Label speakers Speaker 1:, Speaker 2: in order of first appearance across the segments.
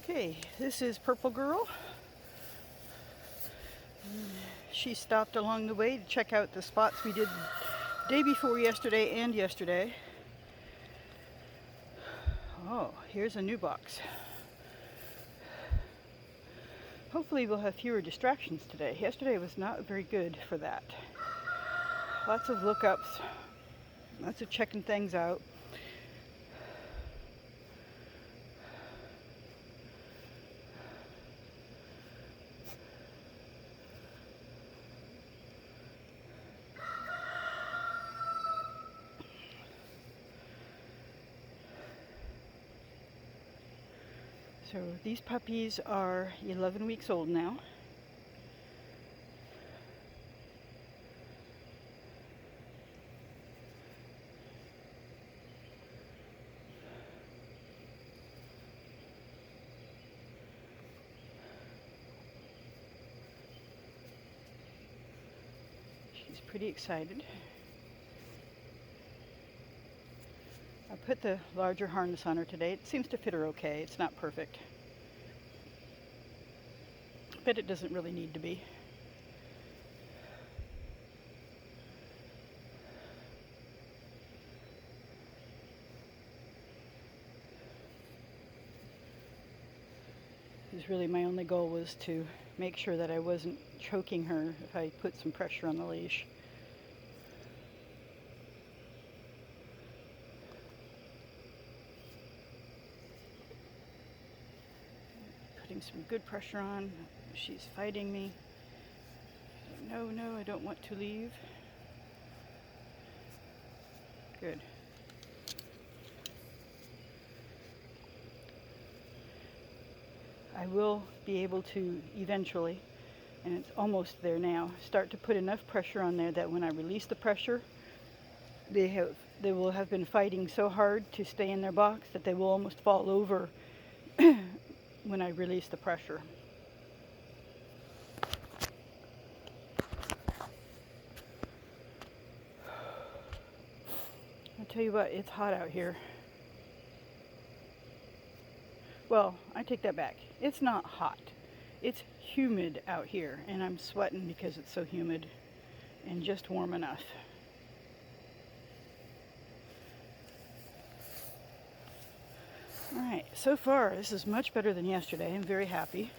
Speaker 1: Okay, this is Purple Girl. She stopped along the way to check out the spots we did the day before yesterday and yesterday. Oh, here's a new box. Hopefully we'll have fewer distractions today. Yesterday was not very good for that. Lots of lookups, lots of checking things out. So these puppies are 11 weeks old now. She's pretty excited. I put the larger harness on her today. It seems to fit her okay. It's not perfect, but it doesn't really need to be. Because really my only goal was to make sure that I wasn't choking her if I put some pressure on the leash. Putting some good pressure on. She's fighting me. No, I don't want to leave. Good. I will be able to eventually, and it's almost there now, start to put enough pressure on there that when I release the pressure, they will have been fighting so hard to stay in their box that they will almost fall over when I release the pressure. I'll tell you what, it's hot out here. Well, I take that back. It's not hot. It's humid out here, and I'm sweating because it's so humid and just warm enough. All right, so far this is much better than yesterday. I'm very happy.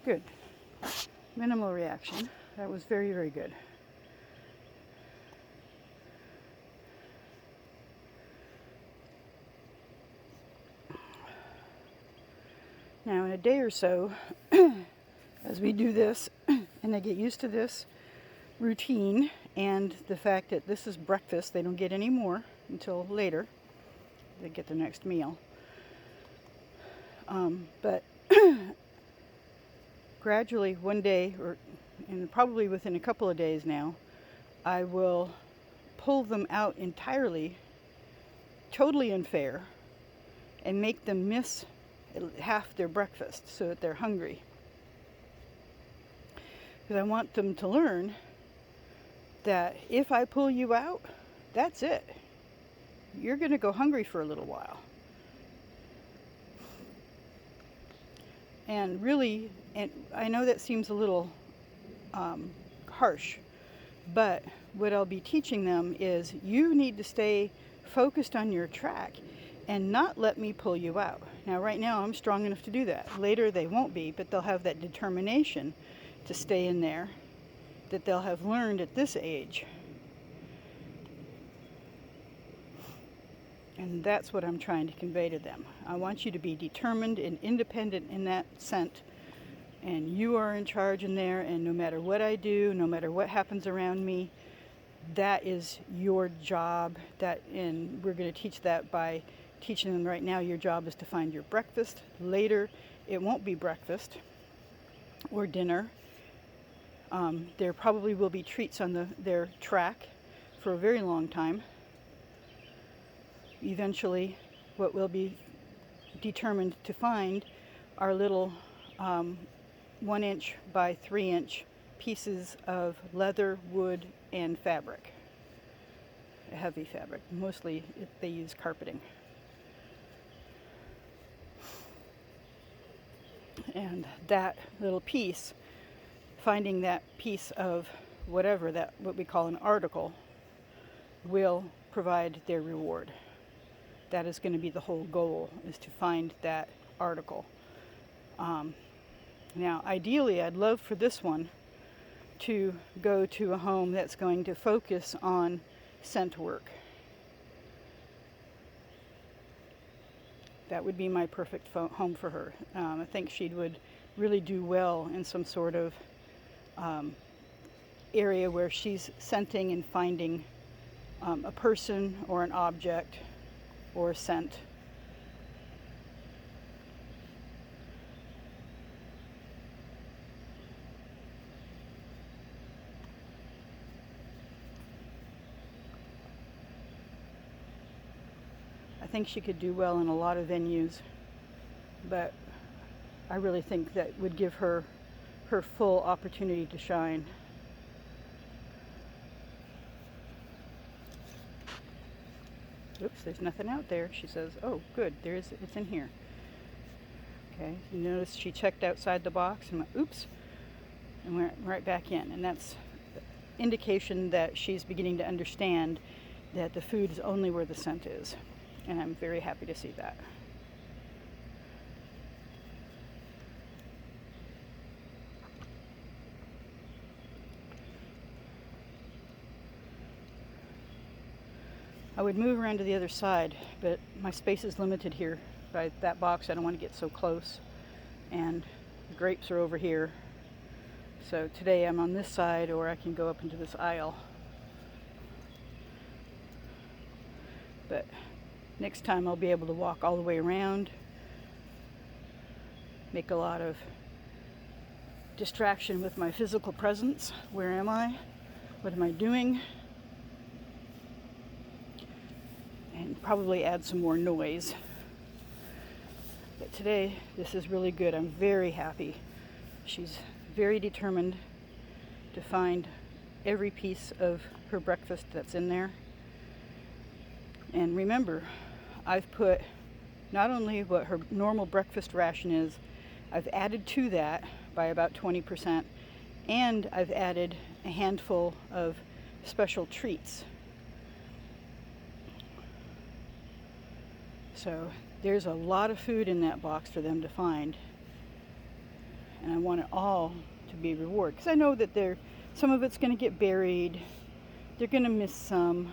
Speaker 1: Good. Minimal reaction. That was very, very good. Now in a day or so, as we do this, and they get used to this routine and the fact that this is breakfast, they don't get any more until later. They get the next meal. But gradually one day, and probably within a couple of days now, I will pull them out entirely, totally unfair, and make them miss half their breakfast so that they're hungry. Because I want them to learn that if I pull you out, that's it. You're going to go hungry for a little while. And really, and I know that seems a little harsh, but what I'll be teaching them is you need to stay focused on your track and not let me pull you out. Now right now I'm strong enough to do that. Later they won't be, but they'll have that determination to stay in there that they'll have learned at this age. And that's what I'm trying to convey to them. I want you to be determined and independent in that scent. And you are in charge in there, and no matter what I do, no matter what happens around me, that is your job. And we're going to teach that by teaching them right now. Your job is to find your breakfast. Later, it won't be breakfast or dinner. There probably will be treats on their track for a very long time. Eventually, what we'll be determined to find are little 1-inch by 3-inch pieces of leather, wood, and fabric. A heavy fabric. Mostly they use carpeting. And that little piece, finding that piece of whatever, what we call an article, will provide their reward. That is going to be the whole goal, is to find that article. Now, ideally, I'd love for this one to go to a home that's going to focus on scent work. That would be my perfect home for her. I think she would really do well in some sort of area where she's scenting and finding a person or an object or a scent. I think she could do well in a lot of venues, but I really think that would give her her full opportunity to shine. Oops, there's nothing out there. She says, oh, good, it's in here. Okay, you notice she checked outside the box and went, oops, and went right back in. And that's indication that she's beginning to understand that the food is only where the scent is. And I'm very happy to see that. I would move around to the other side, but my space is limited here by that box. I don't want to get so close. And the grapes are over here. So today I'm on this side, or I can go up into this aisle. But next time I'll be able to walk all the way around, make a lot of distraction with my physical presence. Where am I? What am I doing? And probably add some more noise. But today, this is really good. I'm very happy. She's very determined to find every piece of her breakfast that's in there. And remember, I've put not only what her normal breakfast ration is, I've added to that by about 20%, and I've added a handful of special treats. So there's a lot of food in that box for them to find, and I want it all to be rewarded, because I know that some of it's going to get buried, they're going to miss some.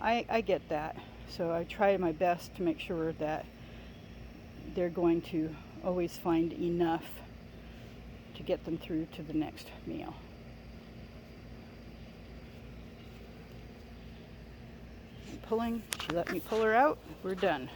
Speaker 1: I get that, so I try my best to make sure that they're going to always find enough to get them through to the next meal. I'm pulling, she let me pull her out, we're done.